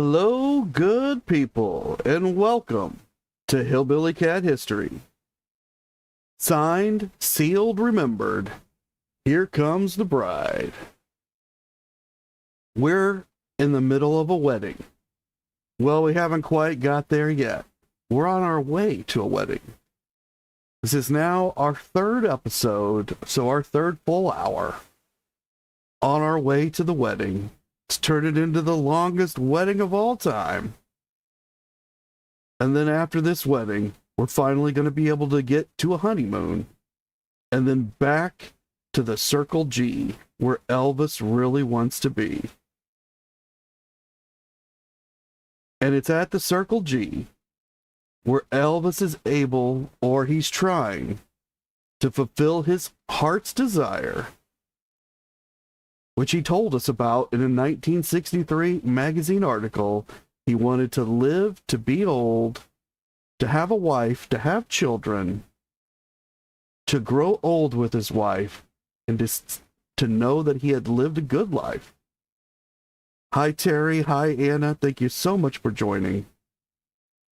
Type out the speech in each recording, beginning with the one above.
Hello, good people, and welcome to Hillbilly Cat History. Signed, sealed, remembered. Here comes the bride. We're in the middle of a wedding. Well, we haven't quite got there yet. We're on our way to a wedding. This is now our third episode, so our third full hour. On our way to the wedding. Let's turn it into the longest wedding of all time. And then after this wedding, we're finally going to be able to get to a honeymoon. And then back to the Circle G, where Elvis really wants to be. And it's at the Circle G where Elvis is able, or he's trying, to fulfill his heart's desire, which he told us about in a 1963 magazine article. He wanted to live, to be old, to have a wife, to have children, to grow old with his wife, and to know that he had lived a good life. Hi, Terry. Hi, Anna. Thank you so much for joining.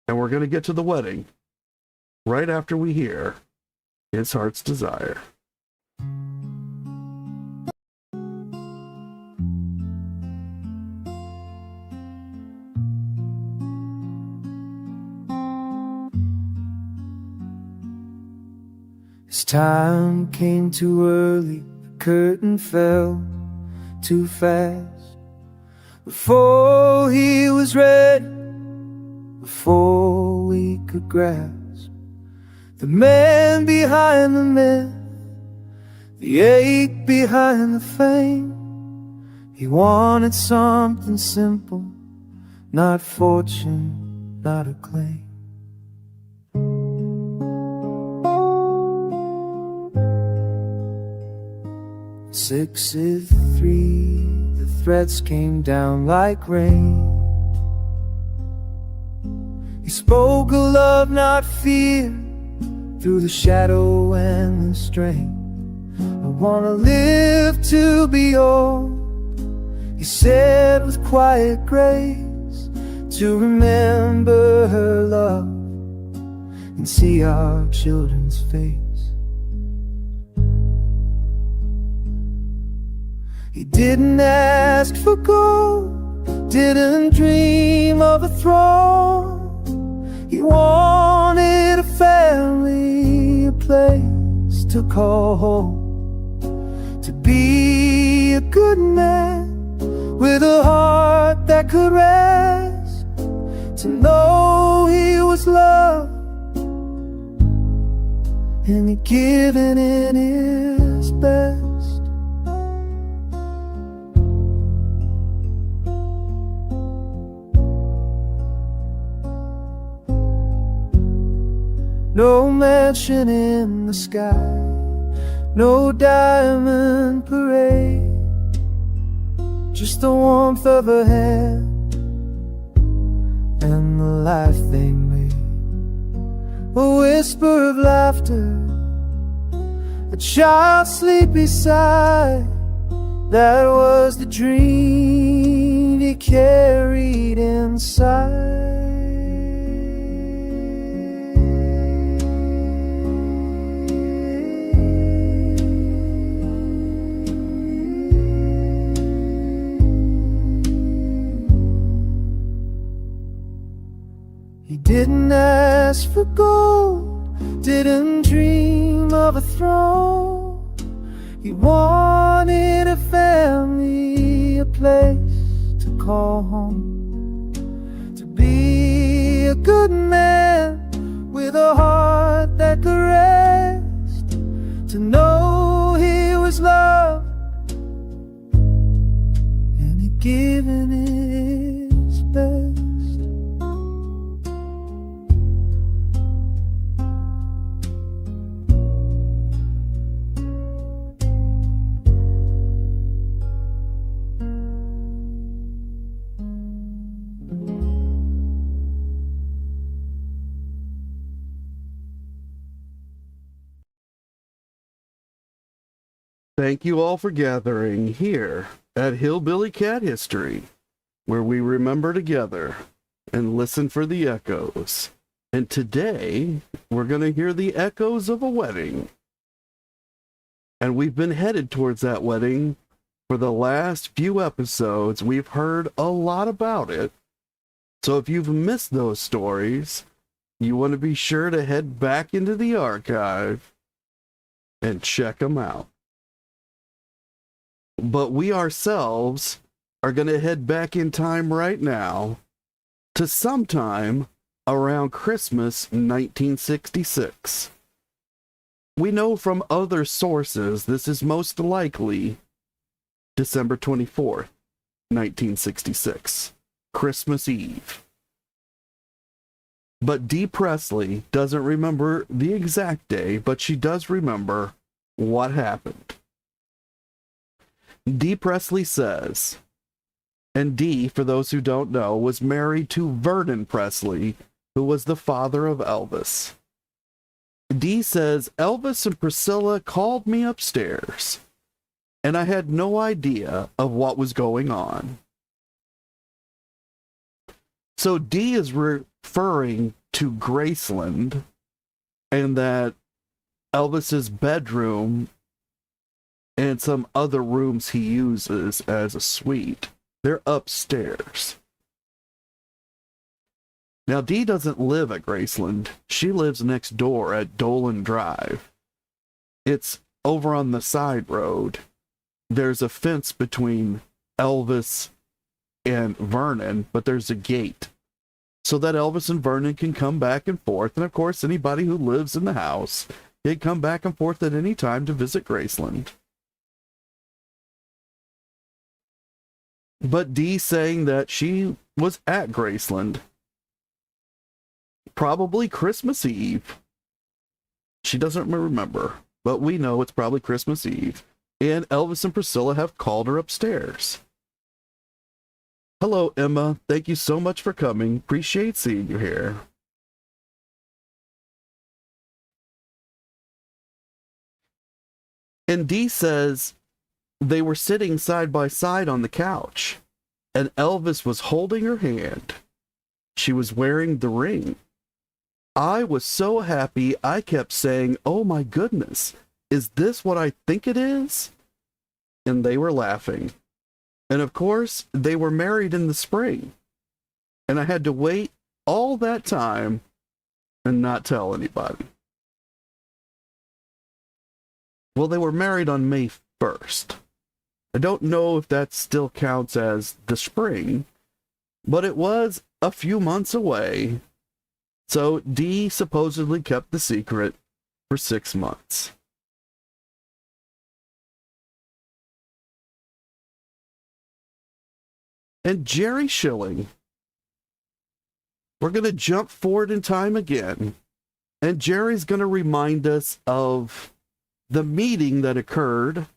And we're going to get to the wedding right after we hear his heart's desire. His time came too early, the curtain fell too fast. Before he was ready, before we could grasp the man behind the myth, the ache behind the fame. He wanted something simple, not fortune, not acclaim. 6:03, the threats came down like rain. He spoke of love, not fear, through the shadow and the strain. I wanna live to be old, he said with quiet grace, to remember her love and see our children's face. He didn't ask for gold, didn't dream of a throne. He wanted a family, a place to call home, to be a good man with a heart that could rest, to know he was loved and he'd given in his best. No mansion in the sky, no diamond parade, just the warmth of a hand and the life they made. A whisper of laughter, a child's sleepy sigh, that was the dream he carried inside. He didn't ask for gold, didn't dream of a throne. He wanted a family, a place to call home, to be a good man with a heart that could rest, to know he was loved and he'd given his best. Thank you all for gathering here at Hillbilly Cat History. where we remember together and listen for the echoes. And today, we're going to hear the echoes of a wedding. And we've been headed towards that wedding for the last few episodes. We've heard a lot about it. So if you've missed those stories, you want to be sure to head back into the archive and check them out. But we ourselves are going to head back in time right now to sometime around Christmas 1966. We know from other sources this is most likely December 24th, 1966, Christmas Eve. But Dee Presley doesn't remember the exact day, but she does remember what happened. Dee Presley says, and Dee, for those who don't know, was married to Vernon Presley, who was the father of Elvis. Dee says, Elvis and Priscilla called me upstairs, and I had no idea of what was going on. So Dee is referring to Graceland, and that Elvis's bedroom and some other rooms he uses as a suite, they're upstairs. Now, Dee doesn't live at Graceland. She lives next door at Dolan Drive. It's over on the side road. There's a fence between Elvis and Vernon, but there's a gate so that Elvis and Vernon can come back and forth. And of course, anybody who lives in the house can come back and forth at any time to visit Graceland. But Dee saying that she was at Graceland, probably Christmas Eve. She doesn't remember, but we know it's probably Christmas Eve. And Elvis and Priscilla have called her upstairs. Hello, Emma. Thank you so much for coming. Appreciate seeing you here. And Dee says they were sitting side by side on the couch, and Elvis was holding her hand. She was wearing the ring. I was so happy, I kept saying, oh my goodness, is this what I think it is? And they were laughing. And of course, they were married in the spring. And I had to wait all that time and not tell anybody. Well, they were married on May 1st. I don't know if that still counts as the spring, but it was a few months away. So Dee supposedly kept the secret for 6 months. And Jerry Schilling, we're going to jump forward in time again, and Jerry's going to remind us of the meeting that occurred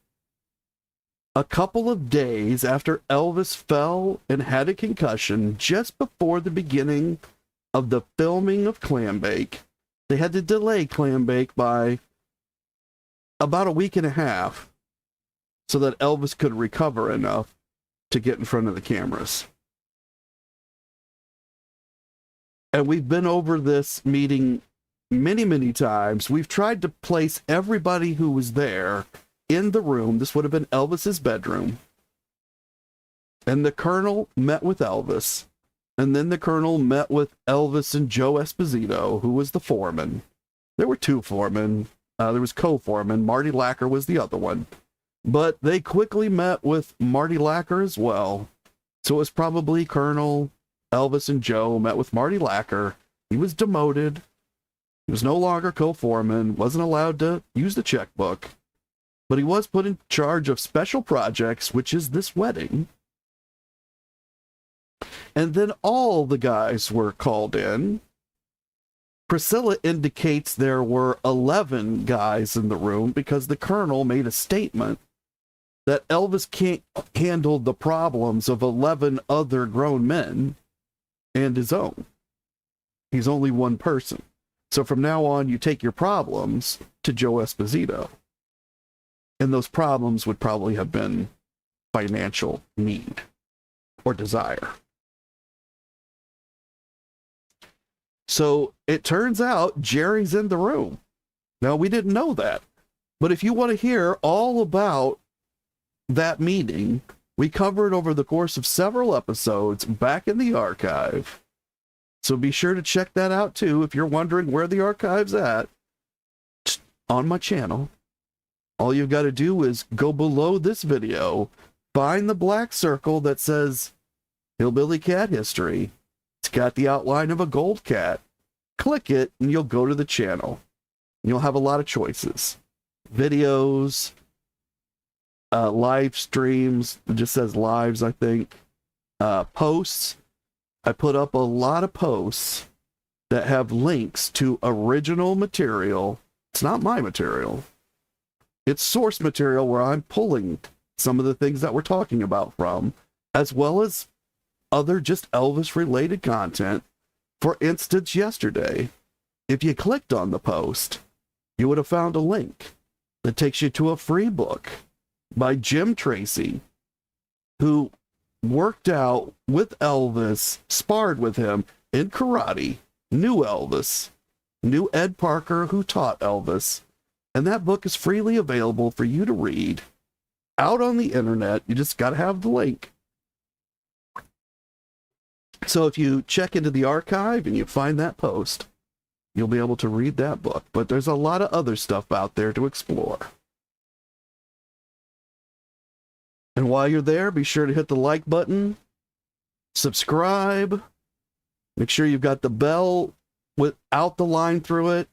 a couple of days after Elvis fell and had a concussion, just before the beginning of the filming of Clambake. They had to delay Clambake by about a week and a half so that Elvis could recover enough to get in front of the cameras. And we've been over this meeting many, many times. We've tried to place everybody who was there in the room. This would have been Elvis's bedroom. And the Colonel met with Elvis. And then the Colonel met with Elvis and Joe Esposito, who was the foreman. There were two foremen. There was co-foreman. Marty Lacker was the other one. But they quickly met with Marty Lacker as well. So it was probably Colonel, Elvis, and Joe met with Marty Lacker. He was demoted. He was no longer co-foreman, wasn't allowed to use the checkbook. But he was put in charge of special projects, which is this wedding. And then all the guys were called in. Priscilla indicates there were 11 guys in the room because the Colonel made a statement that Elvis can't handle the problems of 11 other grown men and his own. He's only one person. So from now on, you take your problems to Joe Esposito. And those problems would probably have been financial need or desire. So it turns out Jerry's in the room. Now, we didn't know that. But if you want to hear all about that meeting, we covered over the course of several episodes back in the archive. So be sure to check that out too if you're wondering where the archive's at. On my channel. All you've got to do is go below this video, find the black circle that says Hillbilly Cat History. It's got the outline of a gold cat. Click it and you'll go to the channel. You'll have a lot of choices. Videos, live streams, it just says lives, I think. Posts. I put up a lot of posts that have links to original material. It's not my material. It's source material where I'm pulling some of the things that we're talking about from, as well as other just Elvis-related content. For instance, yesterday, if you clicked on the post, you would have found a link that takes you to a free book by Jim Tracy, who worked out with Elvis, sparred with him in karate, knew Elvis, knew Ed Parker, who taught Elvis, and that book is freely available for you to read out on the internet. You just got to have the link. So if you check into the archive and you find that post, you'll be able to read that book. But there's a lot of other stuff out there to explore. And while you're there, be sure to hit the like button, subscribe, make sure you've got the bell without the line through it.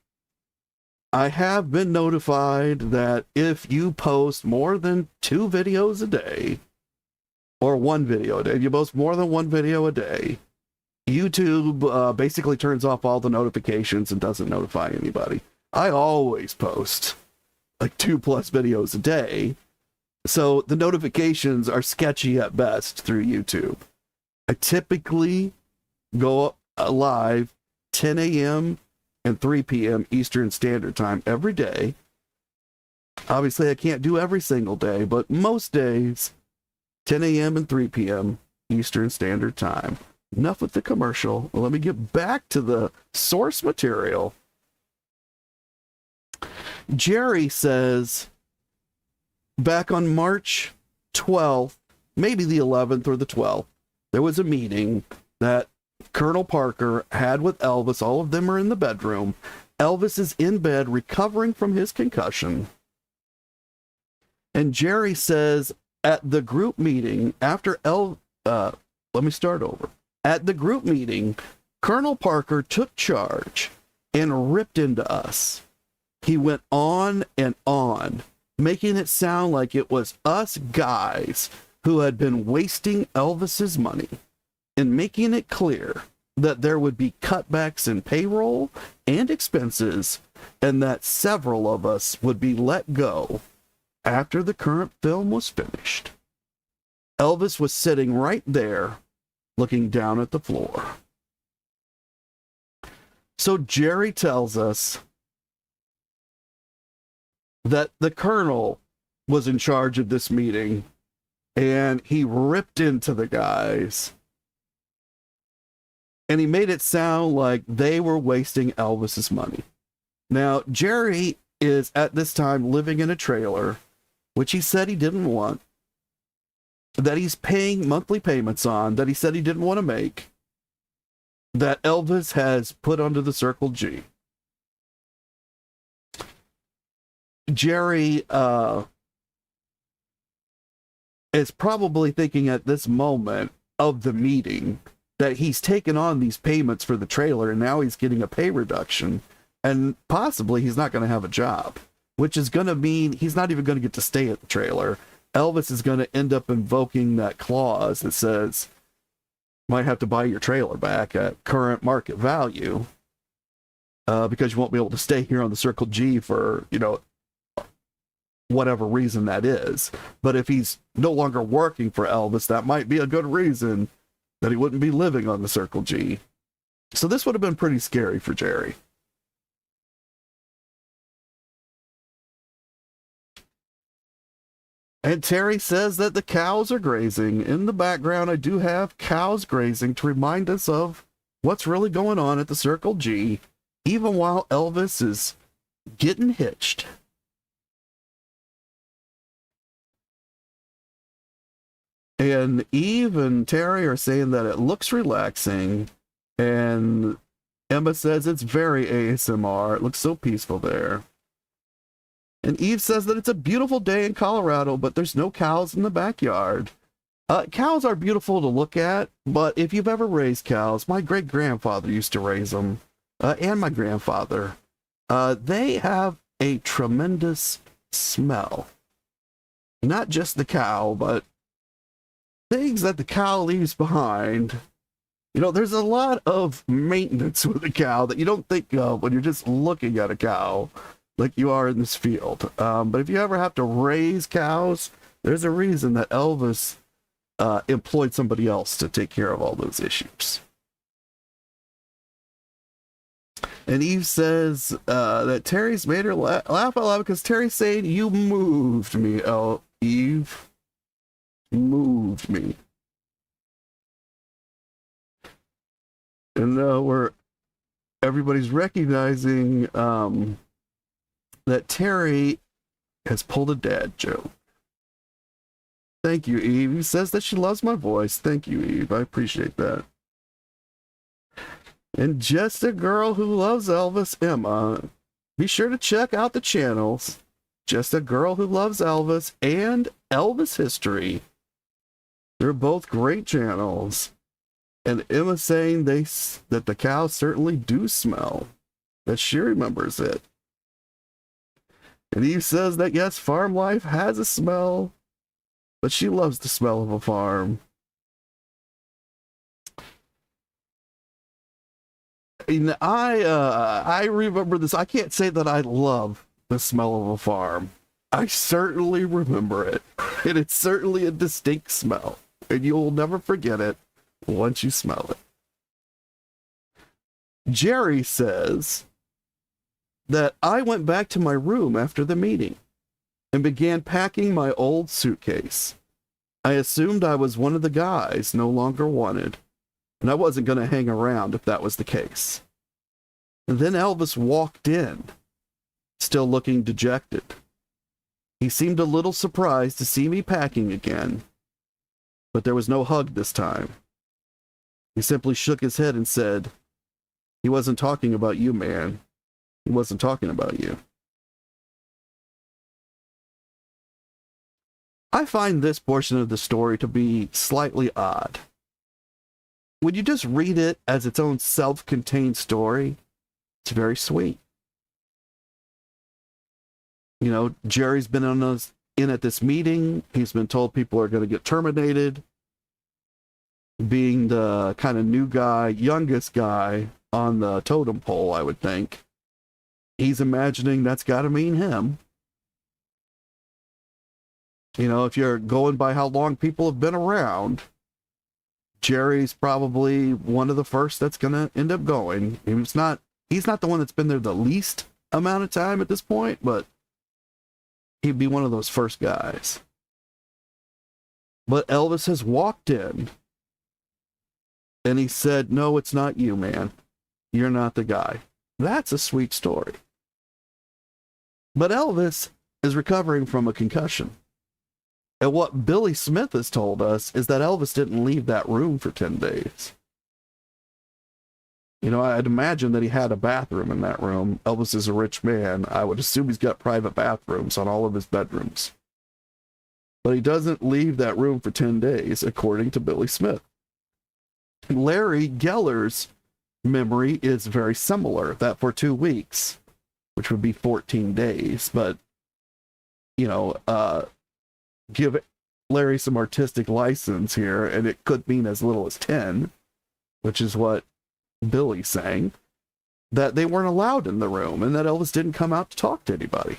I have been notified that if you post more than 2 videos a day, or 1 video a day, if you post more than 1 video a day, YouTube basically turns off all the notifications and doesn't notify anybody. I always post like 2+ videos a day, so the notifications are sketchy at best through YouTube. I typically go live 10 a.m. and 3 p.m. Eastern Standard Time every day. Obviously, I can't do every single day, but most days, 10 a.m. and 3 p.m. Eastern Standard Time. Enough with the commercial. Let me get back to the source material. Jerry says, back on March 12th, maybe the 11th or the 12th, there was a meeting that Colonel Parker had with Elvis. All of them are in the bedroom. Elvis is in bed recovering from his concussion. And Jerry says at the group meeting, let me start over. At the group meeting, Colonel Parker took charge and ripped into us. He went on and on, making it sound like it was us guys who had been wasting Elvis's money, and making it clear that there would be cutbacks in payroll and expenses, and that several of us would be let go after the current film was finished. Elvis was sitting right there, looking down at the floor. So Jerry tells us that the colonel was in charge of this meeting, and he ripped into the guys, and he made it sound like they were wasting Elvis's money. Now, Jerry is at this time living in a trailer, which he said he didn't want, that he's paying monthly payments on, that he said he didn't want to make, that Elvis has put under the Circle G. Jerry is probably thinking at this moment of the meeting that he's taken on these payments for the trailer, and now he's getting a pay reduction, and possibly he's not going to have a job, which is going to mean he's not even going to get to stay at the trailer. Elvis is going to end up invoking that clause that says, might have to buy your trailer back at current market value, because you won't be able to stay here on the Circle G for, whatever reason that is. But if he's no longer working for Elvis, that might be a good reason that he wouldn't be living on the Circle G. So this would have been pretty scary for Jerry. And Terry says that the cows are grazing. In the background, I do have cows grazing to remind us of what's really going on at the Circle G, even while Elvis is getting hitched. And Eve and Terry are saying that it looks relaxing, and Emma says it's very ASMR. It looks so peaceful there. And Eve says that it's a beautiful day in Colorado, but there's no cows in the backyard. Cows are beautiful to look at, but if you've ever raised cows, my great-grandfather used to raise them, and my grandfather, they have a tremendous smell. Not just the cow, but things that the cow leaves behind. You know, there's a lot of maintenance with a cow that you don't think of when you're just looking at a cow like you are in this field. But if you ever have to raise cows, there's a reason that Elvis employed somebody else to take care of all those issues. And Eve says that Terry's made her laugh out loud because Terry's saying, "You moved me, Eve. Moved me." And everybody's recognizing that Terry has pulled a dad joke. Thank you, Eve. He says that she loves my voice. Thank you, Eve. I appreciate that. And just a girl who loves Elvis, Emma. Be sure to check out the channels. Just a Girl Who Loves Elvis and Elvis History. They're both great channels. And Emma saying that the cows certainly do smell. That she remembers it. And Eve says that yes, farm life has a smell, but she loves the smell of a farm. And I remember this. I can't say that I love the smell of a farm. I certainly remember it. And it's certainly a distinct smell. And you'll never forget it once you smell it. Jerry says that I went back to my room after the meeting and began packing my old suitcase. I assumed I was one of the guys no longer wanted, and I wasn't going to hang around if that was the case. And then Elvis walked in, still looking dejected. He seemed a little surprised to see me packing again, but there was no hug this time. He simply shook his head and said, "He wasn't talking about you, man. He wasn't talking about you." I find this portion of the story to be slightly odd. When you just read it as its own self-contained story, it's very sweet. You know, Jerry's been in at this meeting. He's been told people are going to get terminated. Being the kind of new guy, youngest guy on the totem pole, I would think. He's imagining that's got to mean him. You know, if you're going by how long people have been around, Jerry's probably one of the first that's going to end up going. He's not the one that's been there the least amount of time at this point, but he'd be one of those first guys. But Elvis has walked in and he said, "No, it's not you, man. You're not the guy." That's a sweet story. But Elvis is recovering from a concussion. And what Billy Smith has told us is that Elvis didn't leave that room for 10 days. You know, I'd imagine that he had a bathroom in that room. Elvis is a rich man. I would assume he's got private bathrooms on all of his bedrooms. But he doesn't leave that room for 10 days, according to Billy Smith. Larry Geller's memory is very similar, that for 2 weeks, which would be 14 days. But, you know, give Larry some artistic license here, and it could mean as little as 10, which is what Billy's saying, that they weren't allowed in the room and that Elvis didn't come out to talk to anybody.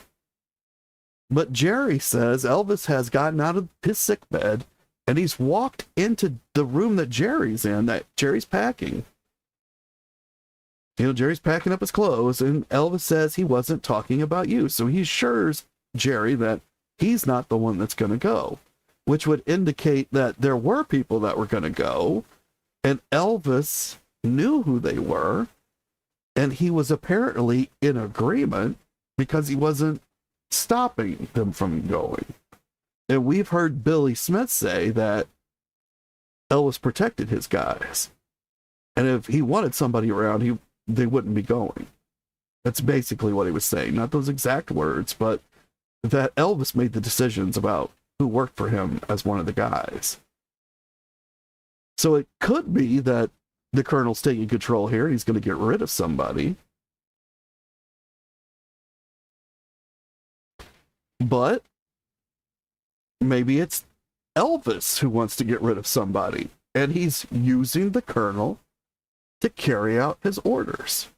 But Jerry says Elvis has gotten out of his sick bed and he's walked into the room that Jerry's in, that Jerry's packing. You know, Jerry's packing up his clothes, and Elvis says he wasn't talking about you. So he assures Jerry that he's not the one that's going to go, which would indicate that there were people that were going to go, and Elvis knew who they were, and he was apparently in agreement because he wasn't stopping them from going. And we've heard Billy Smith say that Elvis protected his guys. And if he wanted somebody around, they wouldn't be going. That's basically what he was saying. Not those exact words, but that Elvis made the decisions about who worked for him as one of the guys. So it could be that the colonel's taking control here and he's going to get rid of somebody. But maybe it's Elvis who wants to get rid of somebody, and he's using the colonel to carry out his orders.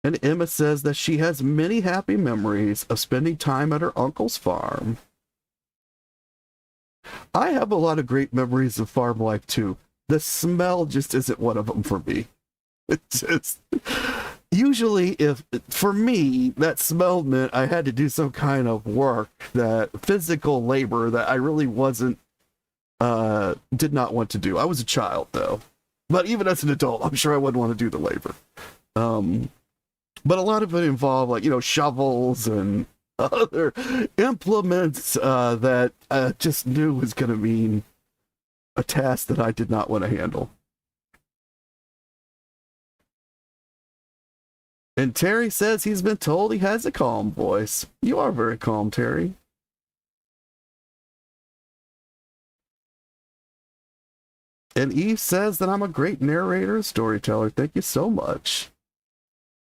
And Emma says that she has many happy memories of spending time at her uncle's farm. I have a lot of great memories of farm life too. The smell just isn't one of them for me. It's just, usually for me, that smell meant I had to do some kind of work, that physical labor that I really did not want to do. I was a child though, but even as an adult, I'm sure I wouldn't want to do the labor. But a lot of it involved, like, shovels and other implements that I just knew was going to mean a task that I did not want to handle. And Terry says he's been told he has a calm voice. You are very calm, Terry. And Eve says that I'm a great narrator and storyteller. Thank you so much.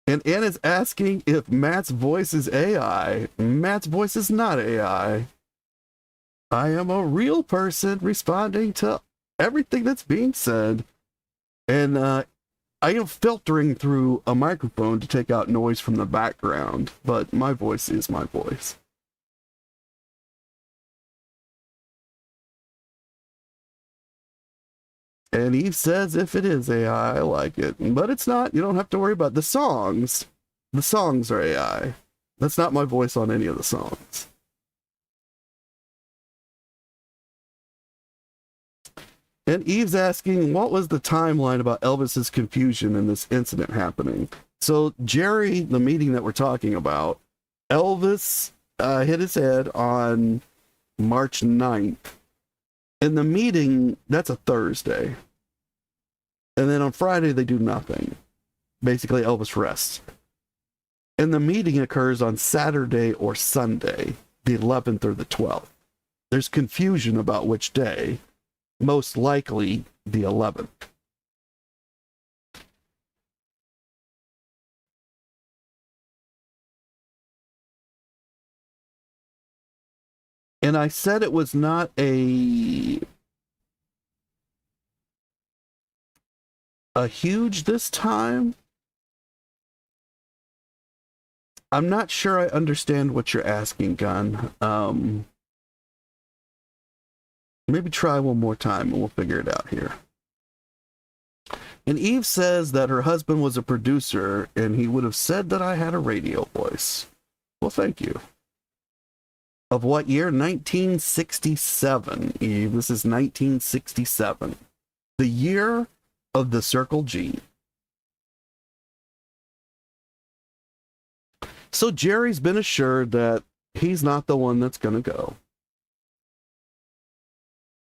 And Anna's asking if Matt's voice is AI. Matt's voice is not AI. I am a real person responding to everything that's being said. And I am filtering through a microphone to take out noise from the background, but my voice is my voice. And Eve says if it is AI, I like it. But it's not. You don't have to worry about the songs. The songs are AI. That's not my voice on any of the songs. And Eve's asking, what was the timeline about Elvis's confusion in this incident happening? So Jerry, the meeting that we're talking about, Elvis hit his head on March 9th. In the meeting, that's a Thursday. And then on Friday, they do nothing. Basically, Elvis rests. And the meeting occurs on Saturday or Sunday, the 11th or the 12th. There's confusion about which day. Most likely, the 11th. And I said it was not a huge this time. I'm not sure I understand what you're asking, Gunn. Maybe try one more time and we'll figure it out here. And Eve says that her husband was a producer and he would have said that I had a radio voice. Well, thank you. Of what year? 1967, Eve. This is 1967. The year of the Circle G. So Jerry's been assured that he's not the one that's going to go.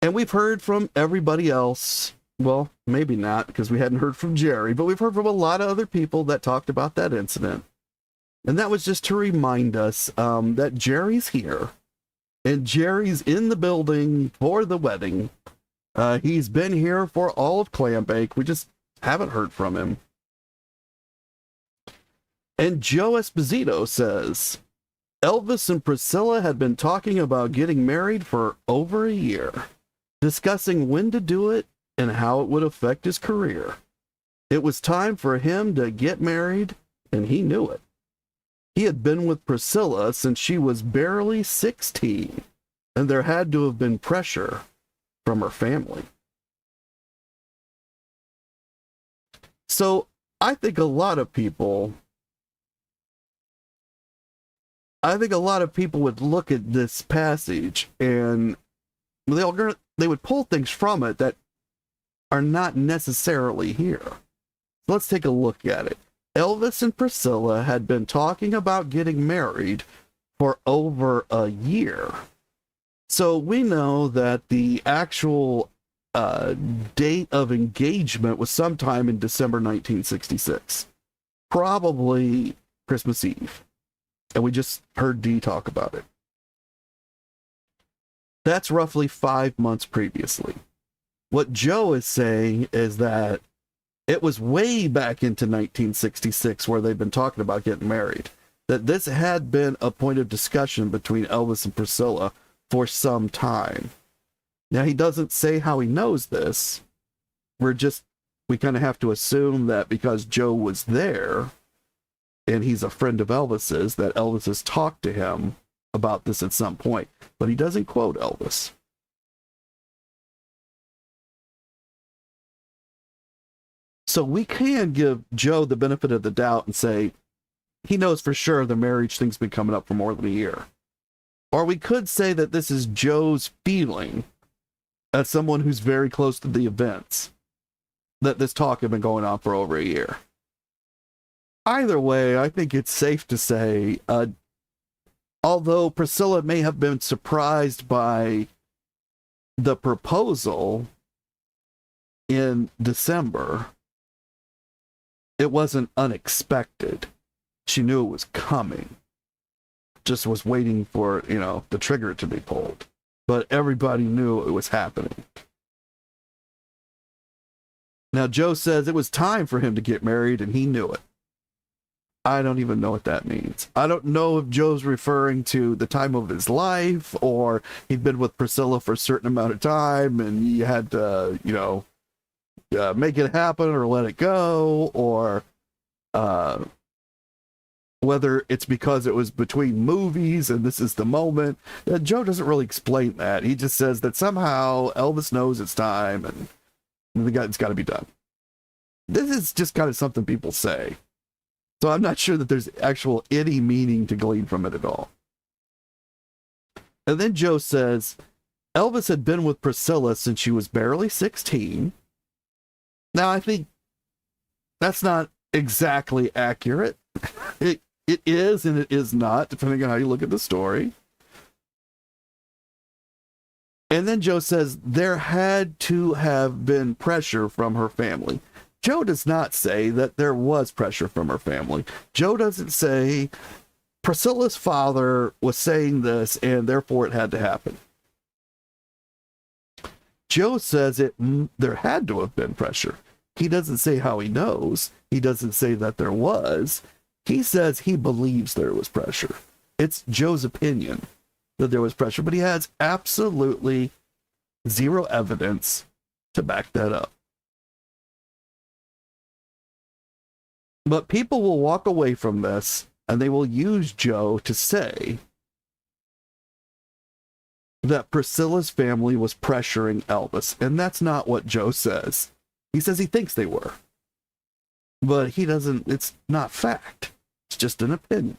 And we've heard from everybody else. Well, maybe not, because we hadn't heard from Jerry, but we've heard from a lot of other people that talked about that incident. And that was just to remind us that Jerry's here. And Jerry's in the building for the wedding. He's been here for all of Clam Bake. We just haven't heard from him. And Joe Esposito says, Elvis and Priscilla had been talking about getting married for over a year, discussing when to do it and how it would affect his career. It was time for him to get married, and he knew it. He had been with Priscilla since she was barely 16, and there had to have been pressure from her family. So I think a lot of people would look at this passage and they would pull things from it that are not necessarily here. So let's take a look at it. Elvis and Priscilla had been talking about getting married for over a year. So we know that the actual date of engagement was sometime in December 1966, probably Christmas Eve. And we just heard Dee talk about it. That's roughly 5 months previously. What Joe is saying is that it was way back into 1966 where they've been talking about getting married, that this had been a point of discussion between Elvis and Priscilla for some time. Now, he doesn't say how he knows this. We kind of have to assume that because Joe was there and he's a friend of Elvis's, that Elvis has talked to him about this at some point, but he doesn't quote Elvis. So we can give Joe the benefit of the doubt and say he knows for sure the marriage thing's been coming up for more than a year. Or we could say that this is Joe's feeling as someone who's very close to the events, that this talk had been going on for over a year. Either way, I think it's safe to say, although Priscilla may have been surprised by the proposal in December, it wasn't unexpected. She knew it was coming. Just was waiting for, the trigger to be pulled. But everybody knew it was happening. Now, Joe says it was time for him to get married, and he knew it. I don't even know what that means. I don't know if Joe's referring to the time of his life, or he'd been with Priscilla for a certain amount of time, and he had to, make it happen or let it go, or whether it's because it was between movies and this is the moment. Joe doesn't really explain that. He just says that somehow Elvis knows it's time and it's got to be done. This is just kind of something people say. So I'm not sure that there's actual any meaning to glean from it at all. And then Joe says Elvis had been with Priscilla since she was barely 16. Now, I think that's not exactly accurate. It is and it is not, depending on how you look at the story. And then Joe says there had to have been pressure from her family. Joe does not say that there was pressure from her family. Joe doesn't say Priscilla's father was saying this and therefore it had to happen. Joe says there had to have been pressure. He doesn't say how he knows. He doesn't say that there was. He says he believes there was pressure. It's Joe's opinion that there was pressure, but he has absolutely zero evidence to back that up. But people will walk away from this and they will use Joe to say that Priscilla's family was pressuring Elvis. And that's not what Joe says. He says he thinks they were. But he doesn't, it's not fact. It's just an opinion.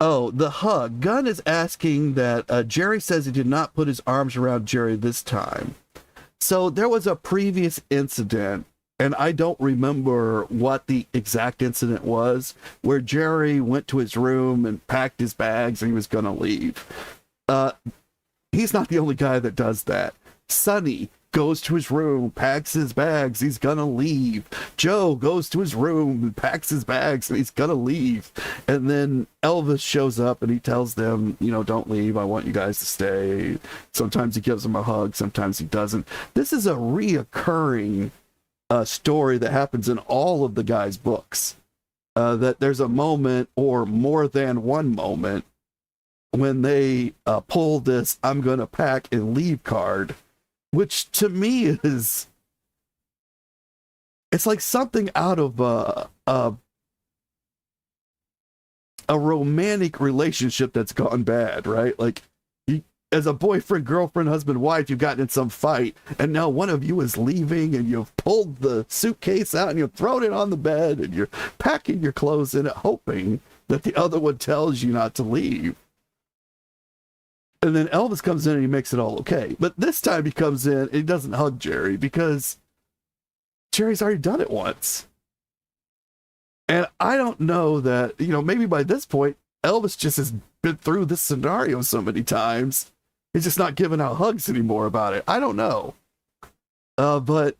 Oh, the hug. Gunn is asking that Jerry says he did not put his arms around Jerry this time. So there was a previous incident, and I don't remember what the exact incident was, where Jerry went to his room and packed his bags and he was going to leave. He's not the only guy that does that. Sonny goes to his room, packs his bags, he's gonna leave. Joe goes to his room and packs his bags and he's gonna leave. And then Elvis shows up and he tells them, don't leave, I want you guys to stay. Sometimes he gives them a hug, sometimes he doesn't. This is a reoccurring story that happens in all of the guys' books. That there's a moment, or more than one moment, when they pull this I'm gonna pack and leave card, which to me is, it's like something out of a romantic relationship that's gone bad, right? Like as a boyfriend, girlfriend, husband, wife, you've gotten in some fight, and now one of you is leaving, and you've pulled the suitcase out, and you've thrown it on the bed, and you're packing your clothes in it, hoping that the other one tells you not to leave. And then Elvis comes in and he makes it all okay. But this time he comes in and he doesn't hug Jerry because Jerry's already done it once. And I don't know that, maybe by this point, Elvis just has been through this scenario so many times. He's just not giving out hugs anymore about it. I don't know. But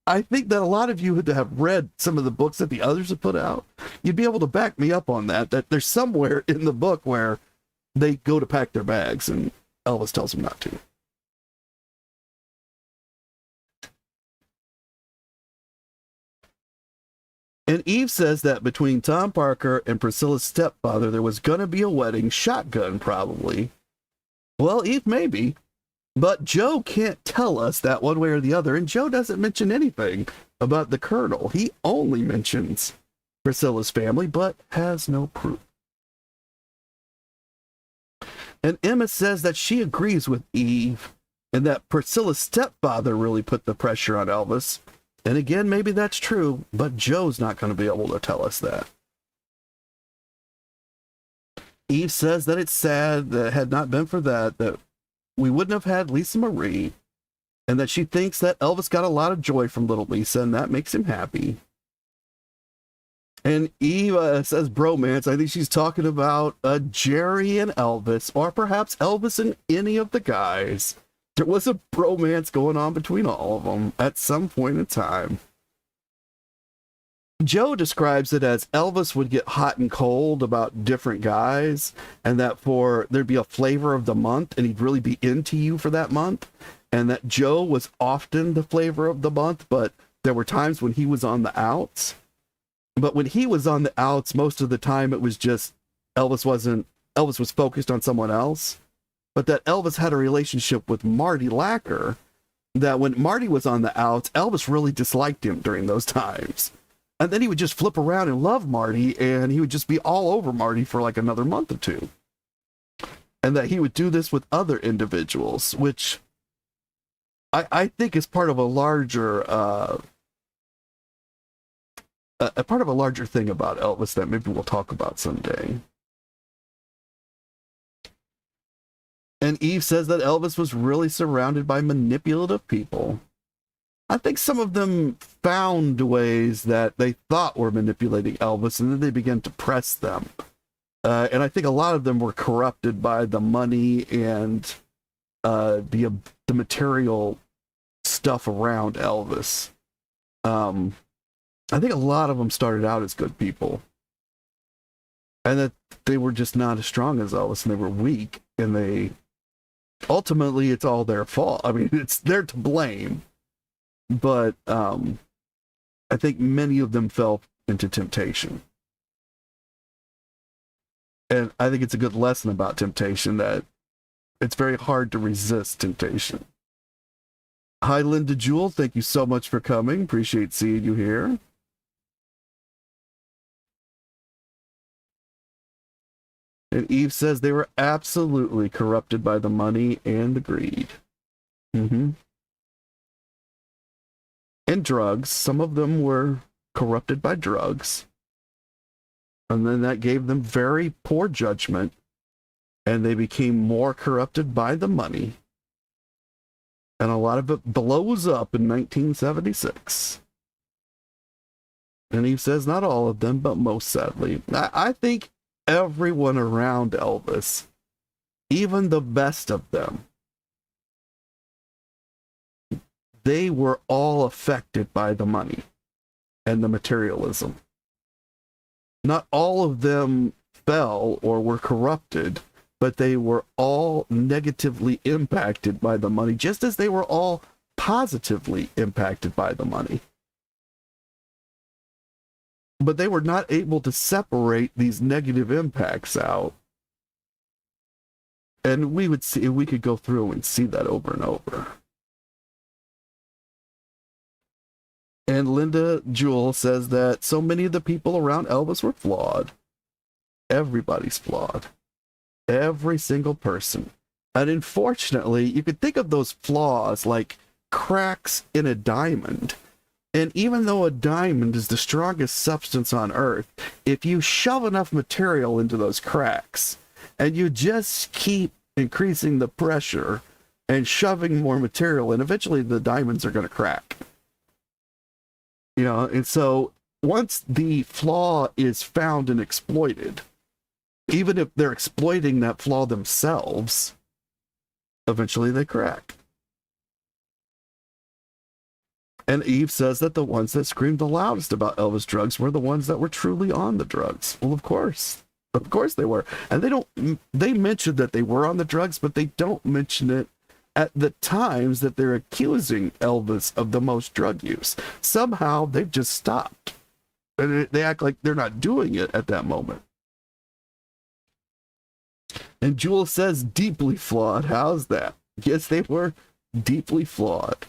I think that a lot of you who have read some of the books that the others have put out, you'd be able to back me up on that there's somewhere in the book where they go to pack their bags and Elvis tells them not to. And Eve says that between Tom Parker and Priscilla's stepfather, there was going to be a wedding, shotgun probably. Well, Eve, maybe. But Joe can't tell us that one way or the other, and Joe doesn't mention anything about the Colonel. He only mentions Priscilla's family, but has no proof. And Emma says that she agrees with Eve and that Priscilla's stepfather really put the pressure on Elvis. And again, maybe that's true, but Joe's not going to be able to tell us that. Eve says that it's sad that had not been for that we wouldn't have had Lisa Marie, and that she thinks that Elvis got a lot of joy from little Lisa, and that makes him happy. And Eve says bromance. I think she's talking about Jerry and Elvis, or perhaps Elvis and any of the guys. There was a bromance going on between all of them at some point in time. Joe describes it as Elvis would get hot and cold about different guys, and that there'd be a flavor of the month, and he'd really be into you for that month, and that Joe was often the flavor of the month, but there were times when he was on the outs. But when he was on the outs, most of the time it was just Elvis was focused on someone else. But that Elvis had a relationship with Marty Lacker, that when Marty was on the outs, Elvis really disliked him during those times. And then he would just flip around and love Marty, and he would just be all over Marty for like another month or two. And that he would do this with other individuals, which I think is part of a larger thing about Elvis that maybe we'll talk about someday. And Eve says that Elvis was really surrounded by manipulative people. I think some of them found ways that they thought were manipulating Elvis, and then they began to press them. And I think a lot of them were corrupted by the money and the material stuff around Elvis. I think a lot of them started out as good people, and that they were just not as strong as Elvis, and they were weak, and ultimately it's all their fault. I mean, they're to blame, but I think many of them fell into temptation. And I think it's a good lesson about temptation, that it's very hard to resist temptation. Hi, Linda Jewell. Thank you so much for coming. Appreciate seeing you here. And Eve says they were absolutely corrupted by the money and the greed. And drugs. Some of them were corrupted by drugs. And then that gave them very poor judgment. And they became more corrupted by the money. And a lot of it blows up in 1976. And Eve says not all of them, but most sadly. I think everyone around Elvis, even the best of them, they were all affected by the money and the materialism. Not all of them fell or were corrupted, but they were all negatively impacted by the money, just as they were all positively impacted by the money. But they were not able to separate these negative impacts out. And we could go through and see that over and over. And Linda Jewell says that so many of the people around Elvis were flawed. Everybody's flawed. Every single person. And unfortunately, you could think of those flaws like cracks in a diamond. And even though a diamond is the strongest substance on Earth, if you shove enough material into those cracks and you just keep increasing the pressure and shoving more material in, eventually the diamonds are going to crack. You know, and so once the flaw is found and exploited, even if they're exploiting that flaw themselves, eventually they crack. And Eve says that the ones that screamed the loudest about Elvis drugs were the ones that were truly on the drugs. Well, of course they were. And they mentioned that they were on the drugs, but they don't mention it at the times that they're accusing Elvis of the most drug use. Somehow they've just stopped. And they act like they're not doing it at that moment. And Jewel says deeply flawed. How's that? Yes, they were deeply flawed.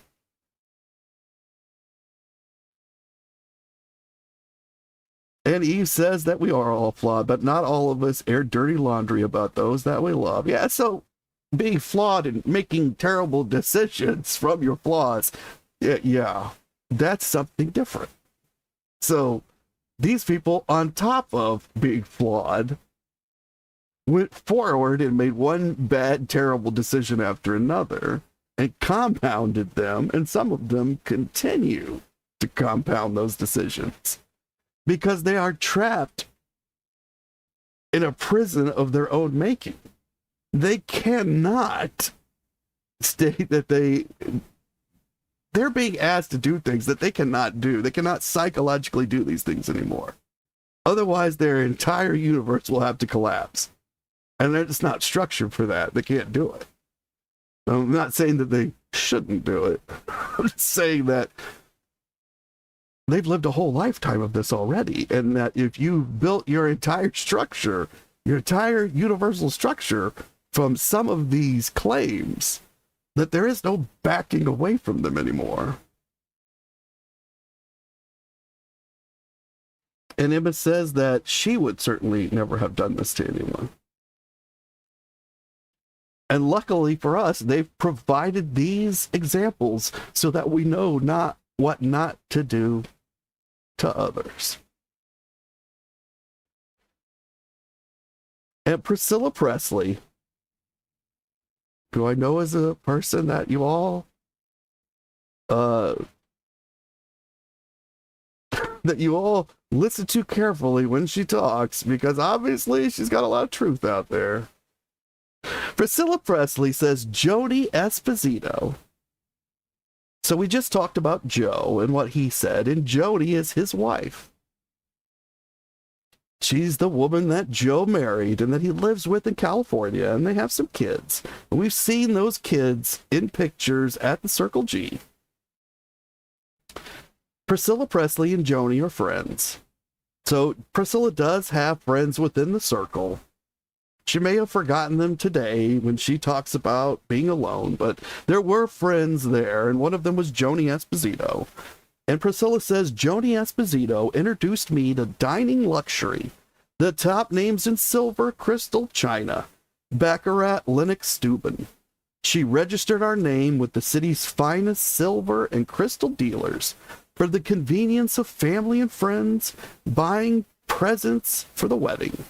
And Eve says that we are all flawed, but not all of us air dirty laundry about those that we love. Yeah, so being flawed and making terrible decisions from your flaws, yeah, that's something different. So these people, on top of being flawed, went forward and made one bad, terrible decision after another and compounded them, and some of them continue to compound those decisions because they are trapped in a prison of their own making. They cannot state that they're being asked to do things that they cannot do. They cannot psychologically do these things anymore. Otherwise, their entire universe will have to collapse. And they're just not structured for that. They can't do it. I'm not saying that they shouldn't do it. I'm just saying that they've lived a whole lifetime of this already. And that if you built your entire structure, your entire universal structure from some of these claims, that there is no backing away from them anymore. And Emma says that she would certainly never have done this to anyone. And luckily for us, they've provided these examples so that we know what not to do to others. And Priscilla Presley, who I know is a person that you all listen to carefully when she talks, because obviously she's got a lot of truth out there. Priscilla Presley says Joni Esposito. So we just talked about Joe and what he said, and Joni is his wife. She's the woman that Joe married and that he lives with in California, and they have some kids. And we've seen those kids in pictures at the Circle G. Priscilla Presley and Joni are friends. So Priscilla does have friends within the circle. She may have forgotten them today when she talks about being alone, but there were friends there, and one of them was Joni Esposito. And Priscilla says, Joni Esposito introduced me to dining luxury, the top names in silver, crystal, china, Baccarat, Lennox, Steuben. She registered our name with the city's finest silver and crystal dealers for the convenience of family and friends buying presents for the wedding.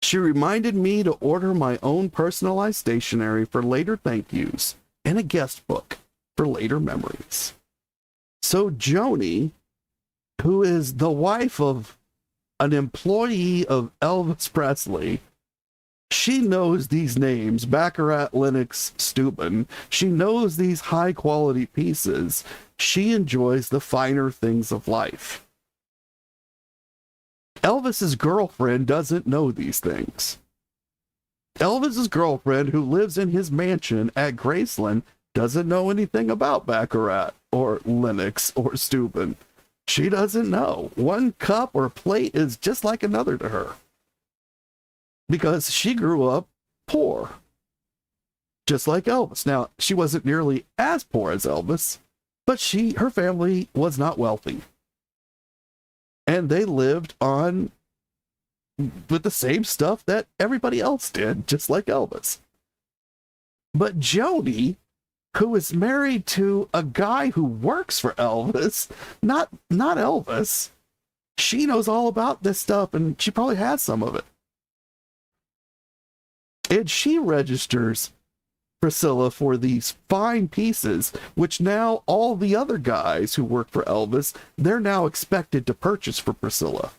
She reminded me to order my own personalized stationery for later thank yous and a guest book for later memories. So Joni, who is the wife of an employee of Elvis Presley, she knows these names, Baccarat, Lennox, Steuben. She knows these high quality pieces. She enjoys the finer things of life. Elvis's girlfriend doesn't know these things. Elvis's girlfriend, who lives in his mansion at Graceland, doesn't know anything about Baccarat or Lennox or Steuben. She doesn't know. One cup or plate is just like another to her, because she grew up poor, just like Elvis. Now, she wasn't nearly as poor as Elvis, but her family was not wealthy. And they lived on with the same stuff that everybody else did, just like Elvis. But Jody, who is married to a guy who works for Elvis, not Elvis, she knows all about this stuff, and she probably has some of it. And she registers Priscilla for these fine pieces, which now all the other guys who work for Elvis, they're now expected to purchase for Priscilla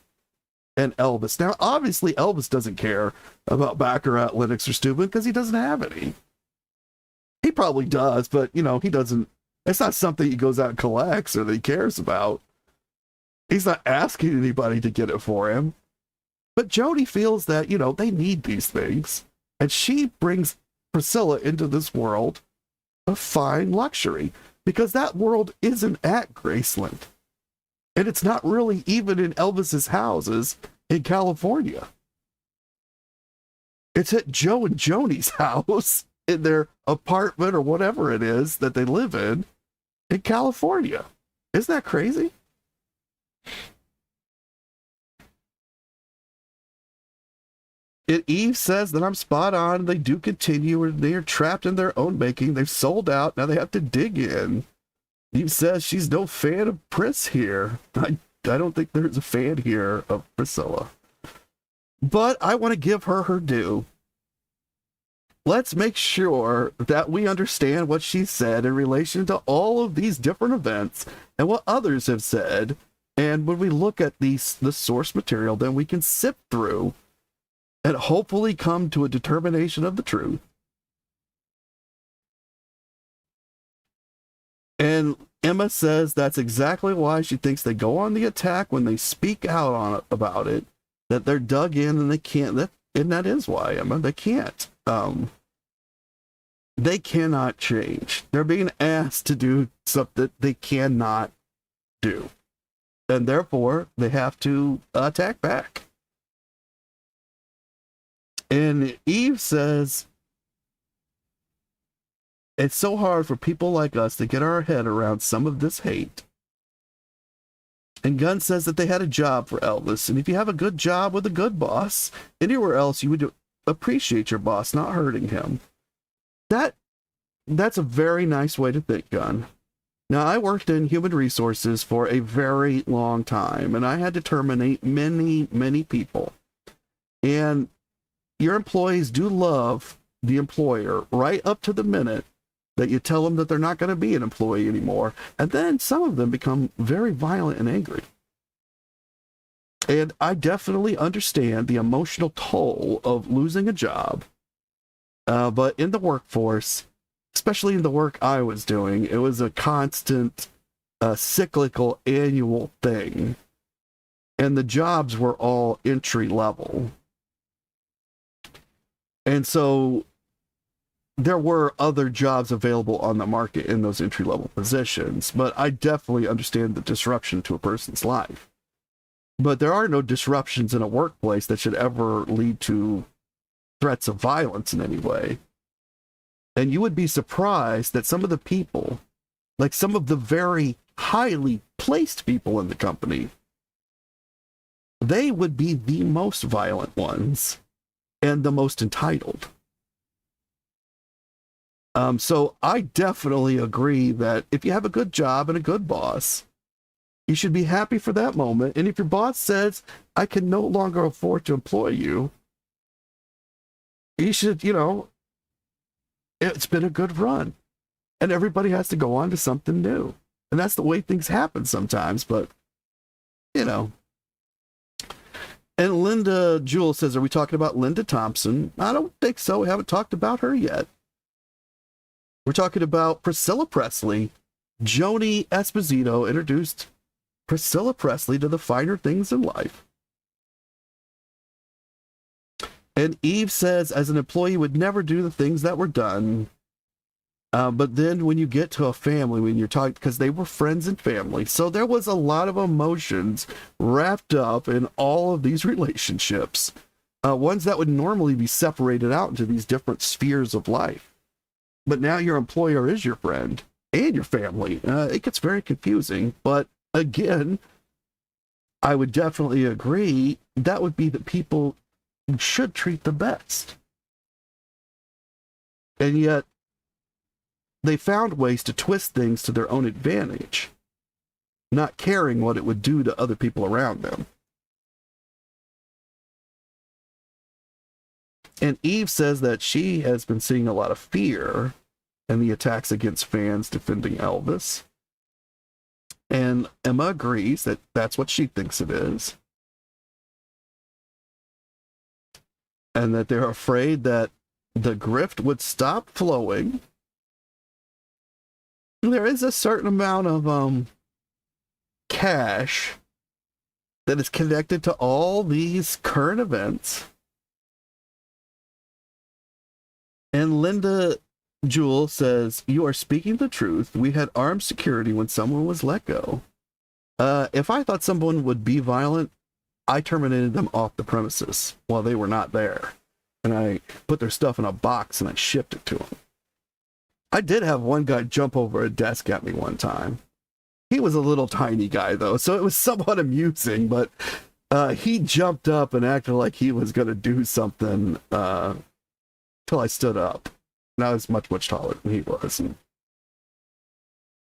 and Elvis. Now, obviously, Elvis doesn't care about Baccarat, Linux, or Steuben because he doesn't have any. He probably does, but, he doesn't. It's not something he goes out and collects or that he cares about. He's not asking anybody to get it for him. But Jody feels that, they need these things. And she brings Priscilla into this world of fine luxury because that world isn't at Graceland. And it's not really even in Elvis's houses in California. It's at Joe and Joni's house in their apartment or whatever it is that they live in California. Isn't that crazy? Eve says that I'm spot on. They do continue, and they are trapped in their own making. They've sold out. Now they have to dig in. Eve says she's no fan of Pris here. I don't think there's a fan here of Priscilla. But I want to give her her due. Let's make sure that we understand what she said in relation to all of these different events and what others have said. And when we look at the source material, then we can sift through and hopefully come to a determination of the truth. And Emma says that's exactly why she thinks they go on the attack when they speak out on it, about it, that they're dug in and they can't, and that is why, Emma, they can't. They cannot change. They're being asked to do something they cannot do. And therefore, they have to attack back. And Eve says, it's so hard for people like us to get our head around some of this hate. And Gunn says that they had a job for Elvis. And if you have a good job with a good boss, anywhere else you would appreciate your boss not hurting him. That's a very nice way to think, Gunn. Now, I worked in human resources for a very long time, and I had to terminate many, many people. And your employees do love the employer right up to the minute that you tell them that they're not going to be an employee anymore. And then some of them become very violent and angry. And I definitely understand the emotional toll of losing a job. But in the workforce, especially in the work I was doing, it was a constant, cyclical, annual thing. And the jobs were all entry level. And so there were other jobs available on the market in those entry-level positions, but I definitely understand the disruption to a person's life. But there are no disruptions in a workplace that should ever lead to threats of violence in any way. And you would be surprised that some of the people, like some of the very highly placed people in the company, they would be the most violent ones and the most entitled. So I definitely agree that if you have a good job and a good boss, you should be happy for that moment. And if your boss says, I can no longer afford to employ you, you should, it's been a good run. And everybody has to go on to something new. And that's the way things happen sometimes, but, And Linda Jewell says, are we talking about Linda Thompson? I don't think so. We haven't talked about her yet. We're talking about Priscilla Presley. Joni Esposito introduced Priscilla Presley to the finer things in life. And Eve says, as an employee, you would never do the things that were done. But then when you get to a family, when you're talking, because they were friends and family, so there was a lot of emotions wrapped up in all of these relationships, ones that would normally be separated out into these different spheres of life. But now your employer is your friend and your family. It gets very confusing. But again, I would definitely agree that would be the people you should treat the best. And yet, they found ways to twist things to their own advantage, not caring what it would do to other people around them. And Eve says that she has been seeing a lot of fear in the attacks against fans defending Elvis. And Emma agrees that that's what she thinks it is. And that they're afraid that the grift would stop flowing. There is a certain amount of cash that is connected to all these current events. And Linda Jewell says, "You are speaking the truth. We had armed security when someone was let go. If I thought someone would be violent, I terminated them off the premises while they were not there. And I put their stuff in a box and I shipped it to them." I did have one guy jump over a desk at me one time. He was a little tiny guy, though, so it was somewhat amusing, but he jumped up and acted like he was going to do something till I stood up. And I was much, much taller than he was. And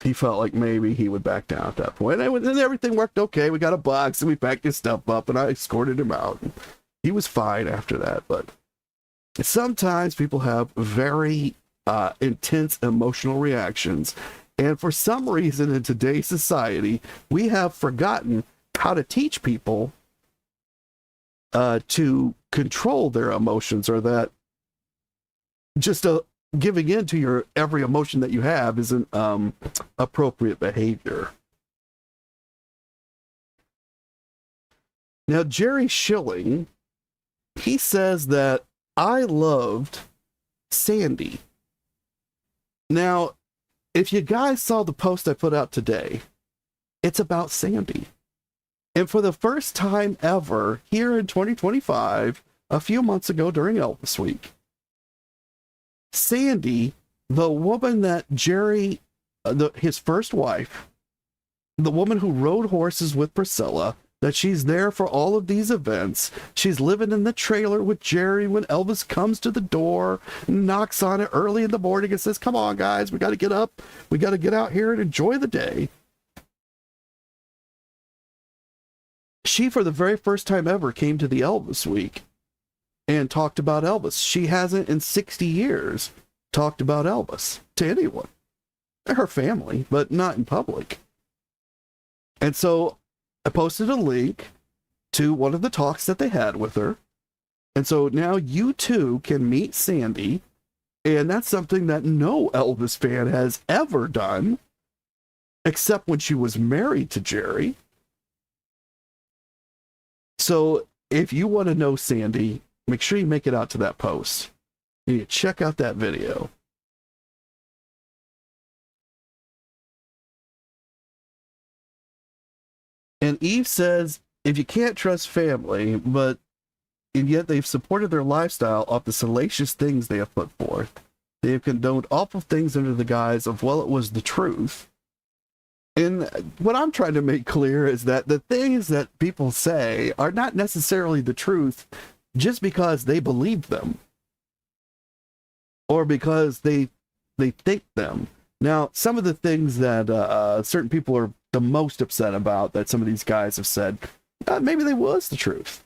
he felt like maybe he would back down at that point. And everything worked okay. We got a box and we packed his stuff up and I escorted him out. He was fine after that. But sometimes people have very intense emotional reactions. And for some reason in today's society, we have forgotten how to teach people to control their emotions, or that just giving in to your every emotion that you have isn't appropriate behavior. Now, Jerry Schilling, he says that I loved Sandy. Now, if you guys saw the post I put out today, it's about Sandy. And for the first time ever here in 2025, a few months ago during Elvis Week, Sandy, the woman that Jerry, his first wife, the woman who rode horses with Priscilla, that she's there for all of these events. She's living in the trailer with Jerry when Elvis comes to the door, knocks on it early in the morning and says, "Come on, guys, we got to get up. We got to get out here and enjoy the day." She, for the very first time ever, came to the Elvis Week and talked about Elvis. She hasn't in 60 years talked about Elvis to anyone. Her family, but not in public. And so I posted a link to one of the talks that they had with her. And so now you too can meet Sandy. And that's something that no Elvis fan has ever done, except when she was married to Jerry. So if you want to know Sandy, make sure you make it out to that post. You check out that video. And Eve says, if you can't trust family, and yet they've supported their lifestyle off the salacious things they have put forth. They have condoned awful things under the guise of, well, it was the truth. And what I'm trying to make clear is that the things that people say are not necessarily the truth just because they believe them or because they think them. Now, some of the things that certain people are the most upset about that some of these guys have said, maybe they was the truth.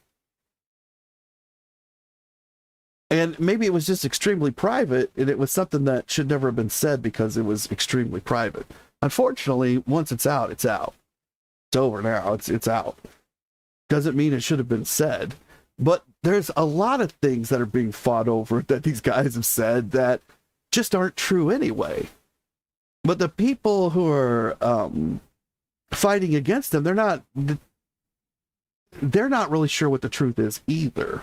And maybe it was just extremely private, and it was something that should never have been said because it was extremely private. Unfortunately, once it's out, it's out. It's over now. It's out. Doesn't mean it should have been said. But there's a lot of things that are being fought over that these guys have said that just aren't true anyway. But the people who are fighting against them, they're not really sure what the truth is either.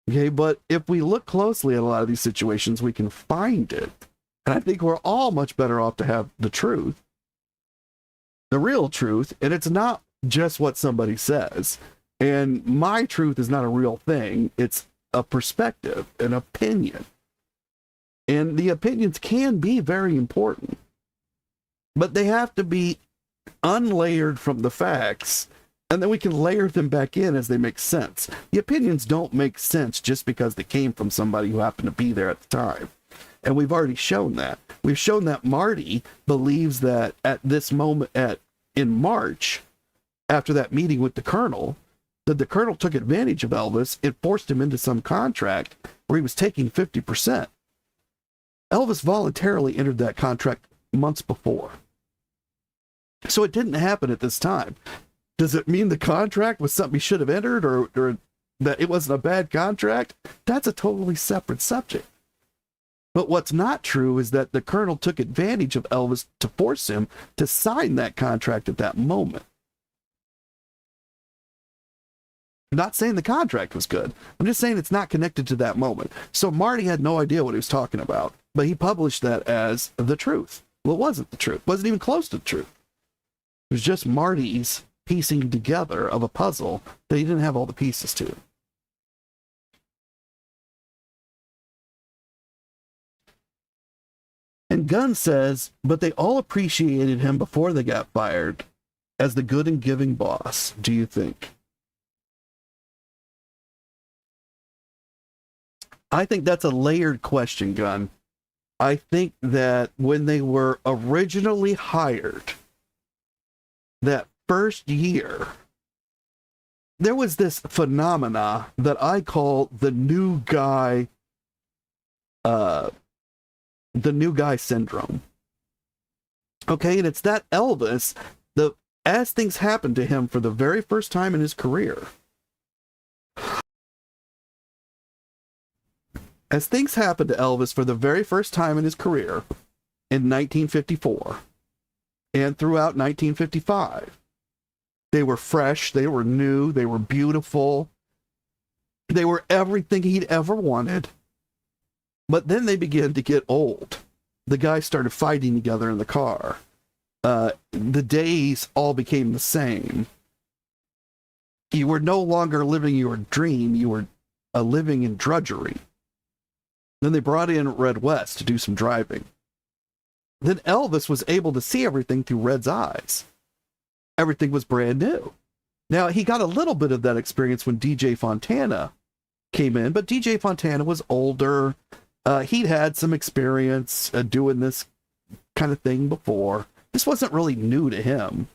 Okay, but if we look closely at a lot of these situations, we can find it. And I think we're all much better off to have the truth, the real truth, and it's not just what somebody says. And my truth is not a real thing. It's a perspective, an opinion. And the opinions can be very important, but they have to be unlayered from the facts, and then we can layer them back in as they make sense. The opinions don't make sense just because they came from somebody who happened to be there at the time. And we've already shown that. We've shown that Marty believes that at this moment, in March, after that meeting with the Colonel, that the Colonel took advantage of Elvis and forced him into some contract where he was taking 50%. Elvis voluntarily entered that contract months before. So it didn't happen at this time. Does it mean the contract was something he should have entered, or that it wasn't a bad contract? That's a totally separate subject. But what's not true is that the Colonel took advantage of Elvis to force him to sign that contract at that moment. I'm not saying the contract was good. I'm just saying it's not connected to that moment. So Marty had no idea what he was talking about, but he published that as the truth. Well, it wasn't the truth. It wasn't even close to the truth. It was just Marty's piecing together of a puzzle that he didn't have all the pieces to. And Gunn says, but they all appreciated him before they got fired as the good and giving boss. Do you think? I think that's a layered question, Gunn. I think that when they were originally hired, that first year, there was this phenomena that I call the new guy syndrome. Okay, and it's that Elvis, as things happened to him for the very first time in his career, as things happened to Elvis for the very first time in his career in 1954 and throughout 1955, they were fresh, they were new, they were beautiful, they were everything he'd ever wanted. But then they began to get old. The guys started fighting together in the car. The days all became the same. You were no longer living your dream, you were living in drudgery. Then they brought in Red West to do some driving. Then Elvis was able to see everything through Red's eyes. Everything was brand new. Now, he got a little bit of that experience when DJ Fontana came in, but DJ Fontana was older. He'd had some experience doing this kind of thing before. This wasn't really new to him.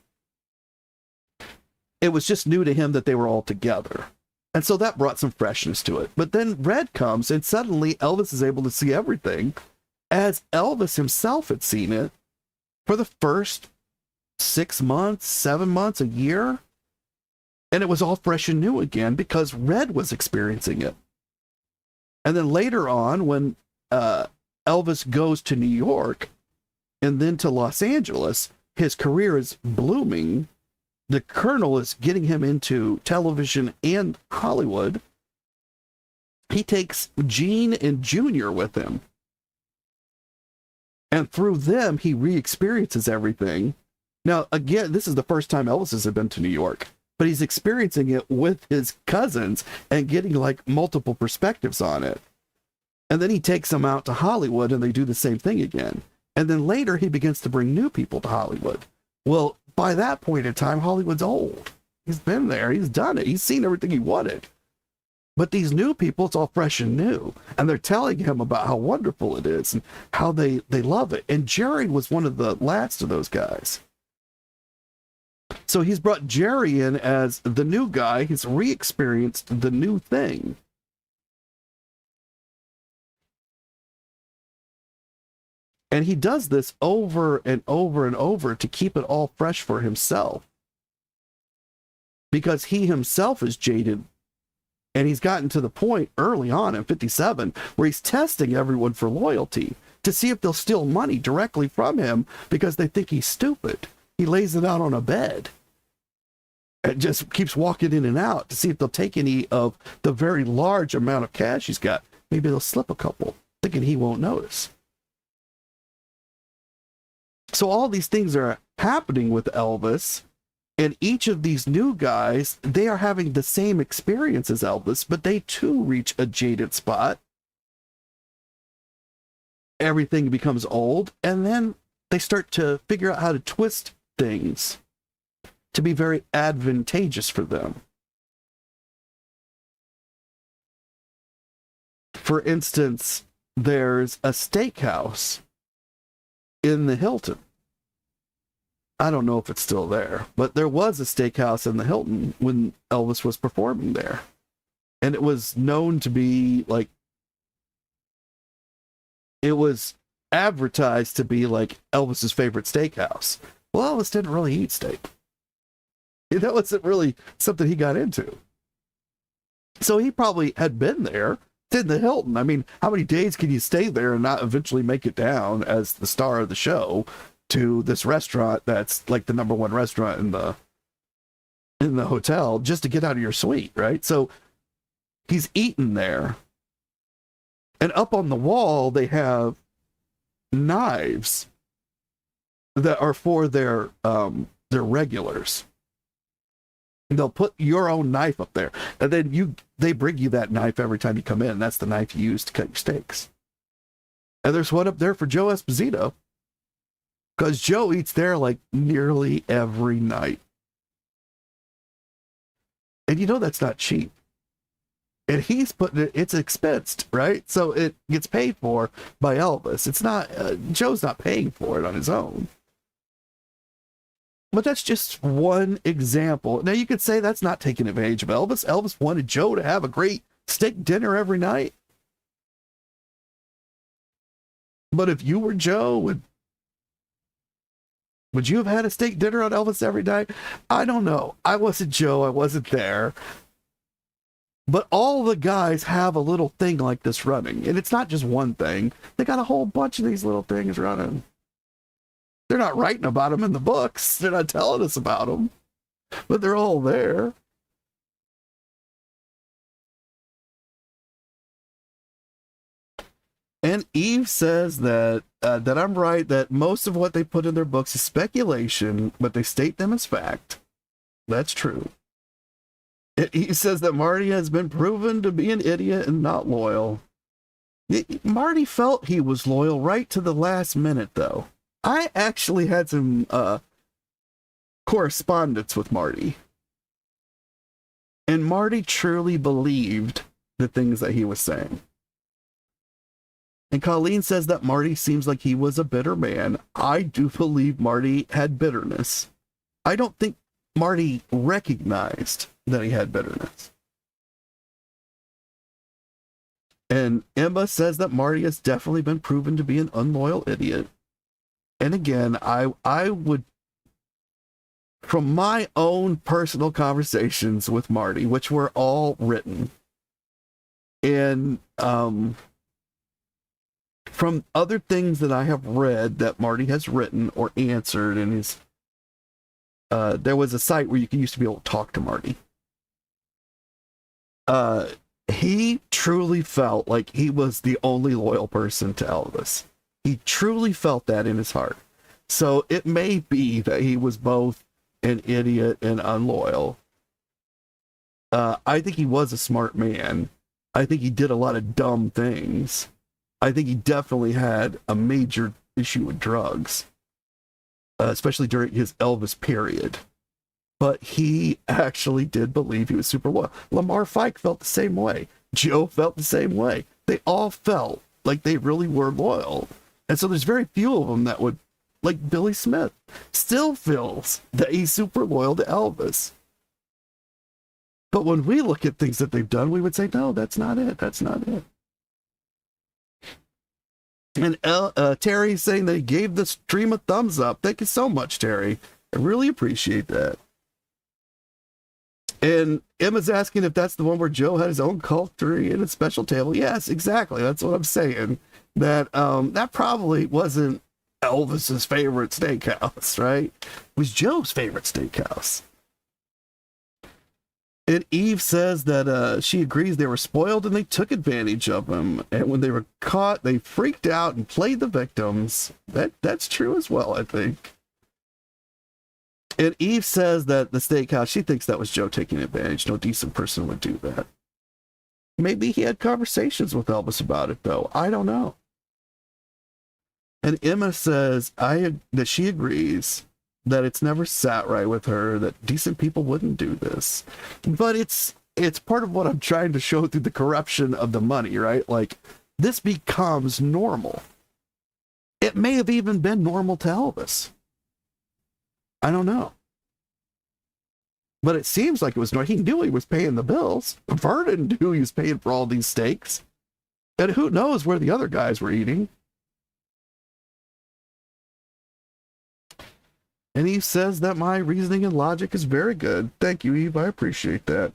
It was just new to him that they were all together. And so that brought some freshness to it. But then Red comes, and suddenly Elvis is able to see everything as Elvis himself had seen it for the first 6 months, 7 months, a year. And it was all fresh and new again because Red was experiencing it. And then later on, when Elvis goes to New York and then to Los Angeles, his career is blooming. The Colonel is getting him into television and Hollywood. He takes Gene and Junior with him. And through them, he re-experiences everything. Now, again, this is the first time Elvis has been to New York, but he's experiencing it with his cousins and getting like multiple perspectives on it. And then he takes them out to Hollywood and they do the same thing again. And then later he begins to bring new people to Hollywood. Well, by that point in time, Hollywood's old. He's been there. He's done it. He's seen everything he wanted. But these new people, it's all fresh and new. And they're telling him about how wonderful it is and how they love it. And Jerry was one of the last of those guys. So he's brought Jerry in as the new guy. He's re-experienced the new thing. And he does this over and over and over to keep it all fresh for himself. Because he himself is jaded. And he's gotten to the point early on in 57 where he's testing everyone for loyalty to see if they'll steal money directly from him because they think he's stupid. He lays it out on a bed and just keeps walking in and out to see if they'll take any of the very large amount of cash he's got. Maybe they'll slip a couple, thinking he won't notice. So all these things are happening with Elvis, and each of these new guys, they are having the same experience as Elvis, but they too reach a jaded spot. Everything becomes old, and then they start to figure out how to twist things to be very advantageous for them. For instance, there's a steakhouse in the Hilton. I don't know if it's still there, but there was a steakhouse in the Hilton when Elvis was performing there. And it was known to be like, it was advertised to be like Elvis's favorite steakhouse. Well, Elvis didn't really eat steak. That wasn't really something he got into. So he probably had been there, in the Hilton. I mean, how many days can you stay there and not eventually make it down as the star of the show to this restaurant that's like the number one restaurant in the hotel just to get out of your suite, right? So he's eating there. And up on the wall, they have knives that are for their regulars. They'll put your own knife up there, and then they bring you that knife every time you come in. That's the knife you use to cut your steaks. And there's one up there for Joe Esposito, because Joe eats there like nearly every night. And you know that's not cheap. And he's putting it's expensed, right? So it gets paid for by Elvis. It's not, Joe's not paying for it on his own. But that's just one example. Now you could say that's not taking advantage of Elvis. Elvis wanted Joe to have a great steak dinner every night. But if you were Joe, would you have had a steak dinner on Elvis every night? I don't know. I wasn't Joe. I wasn't there. But all the guys have a little thing like this running. And it's not just one thing. They got a whole bunch of these little things running. They're not writing about them in the books. They're not telling us about them. But they're all there. And Eve says that I'm right, that most of what they put in their books is speculation, but they state them as fact. That's true. He says that Marty has been proven to be an idiot and not loyal. Marty felt he was loyal right to the last minute, though. I actually had some correspondence with Marty. And Marty truly believed the things that he was saying. And Colleen says that Marty seems like he was a bitter man. I do believe Marty had bitterness. I don't think Marty recognized that he had bitterness. And Emma says that Marty has definitely been proven to be an unloyal idiot. And again, I would, from my own personal conversations with Marty, which were all written, and from other things that I have read that Marty has written or answered in his, there was a site where you used to be able to talk to Marty. He truly felt like he was the only loyal person to Elvis. He truly felt that in his heart. So it may be that he was both an idiot and unloyal. I think he was a smart man. I think he did a lot of dumb things. I think he definitely had a major issue with drugs, especially during his Elvis period. But he actually did believe he was super loyal. Lamar Fike felt the same way. Joe felt the same way. They all felt like they really were loyal. And so there's very few of them that would, like Billy Smith, still feels that he's super loyal to Elvis. But when we look at things that they've done, we would say, no, that's not it. That's not it. And Terry's saying that he gave the stream a thumbs up. Thank you so much, Terry. I really appreciate that. And Emma's asking if that's the one where Joe had his own cutlery and a special table. Yes, exactly. That's what I'm saying. That that probably wasn't Elvis's favorite steakhouse, right? It was Joe's favorite steakhouse. And Eve says that she agrees they were spoiled and they took advantage of him. And when they were caught, they freaked out and played the victims. That's true as well, I think. And Eve says that the steakhouse, she thinks that was Joe taking advantage. No decent person would do that. Maybe he had conversations with Elvis about it, though. I don't know. And Emma says that she agrees that it's never sat right with her, that decent people wouldn't do this. But it's part of what I'm trying to show through the corruption of the money, right? Like, this becomes normal. It may have even been normal to Elvis. I don't know. But it seems like it was normal. He knew he was paying the bills. Vernon knew he was paying for all these steaks. And who knows where the other guys were eating. And Eve says that my reasoning and logic is very good. Thank you, Eve. I appreciate that.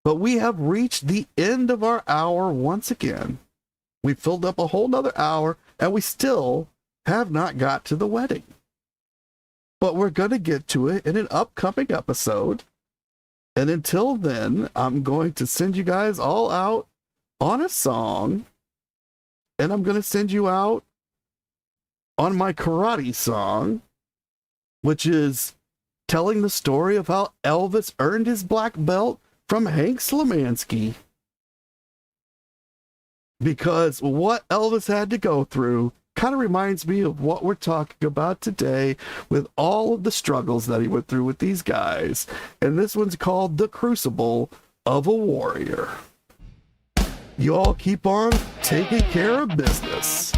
But we have reached the end of our hour once again. We filled up a whole nother hour, and we still have not got to the wedding. But we're going to get to it in an upcoming episode. And until then, I'm going to send you guys all out on a song. And I'm going to send you out on my karate song, which is telling the story of how Elvis earned his black belt from Hank Slamansky. Because what Elvis had to go through kind of reminds me of what we're talking about today with all of the struggles that he went through with these guys. And this one's called The Crucible of a Warrior. You all keep on taking care of business.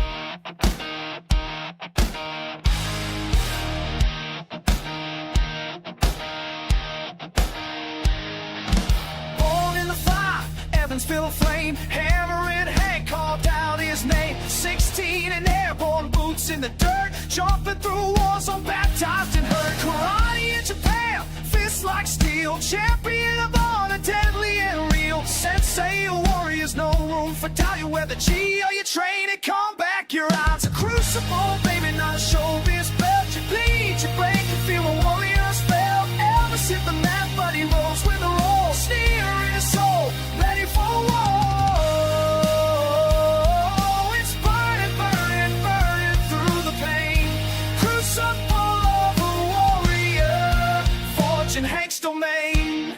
Feel a flame, hammering Hank called out his name. 16 and airborne boots in the dirt, jumping through walls, unbaptized and hurt. Karate in Japan, fists like steel, champion of honor, deadly and real. Sensei, a warrior's no room for doubt. You wear the G or you train and come back. Your eyes a crucible, baby, not a showbiz belt. You bleed, you break, you feel a warrior's spell. Elvis hit the mat, but he rolls with a roll. Sneer in his soul, ready for war. It's burning, burning, burning through the pain. Crucible of a warrior, forging Hank's domain.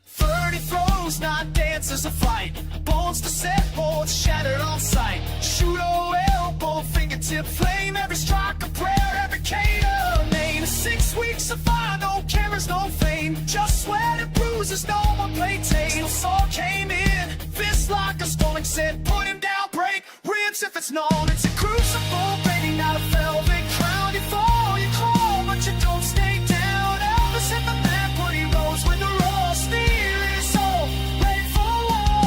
30 throws, not dances, a fight. Bones to set, boards shattered on sight. Shoot-o elbow, fingertip flame. Every strike a prayer, every KO name. 6 weeks of fire, no cameras, no fame. Just sweat and bruises, no one played tame. Saw came in, fist like a storming said, put him down, break ribs if it's known. It's a crucible, baby, not a velvet crown. You fall, you crawl, but you don't stay down. Elvis hit the mat, but he rose with the roll. Sneer in his soul, ready for war.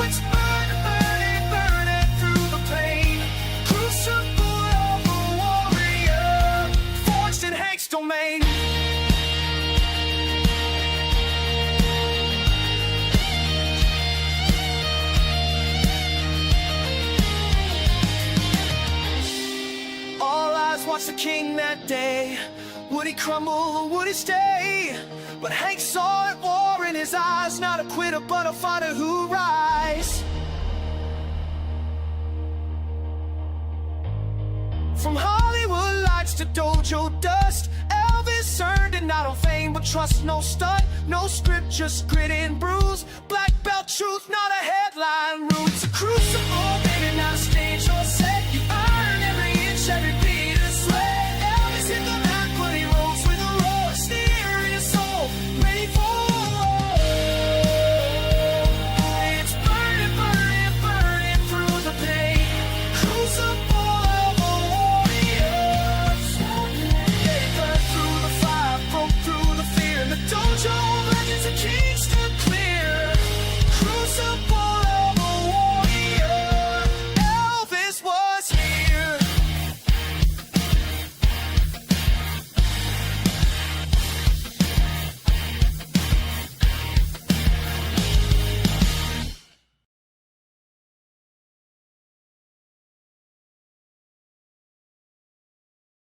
It's burning, burning, burning through the pain. Crucible of a warrior, forged in Hank's domain. All eyes watched the king that day. Would he crumble or would he stay? But Hank saw it, war in his eyes. Not a quitter, but a fighter who rise. From Hollywood lights to dojo dust, Elvis earned it, not on fame but trust. No stunt, no script, just grit and bruise. Black belt truth, not a headline rule. It's a crucible.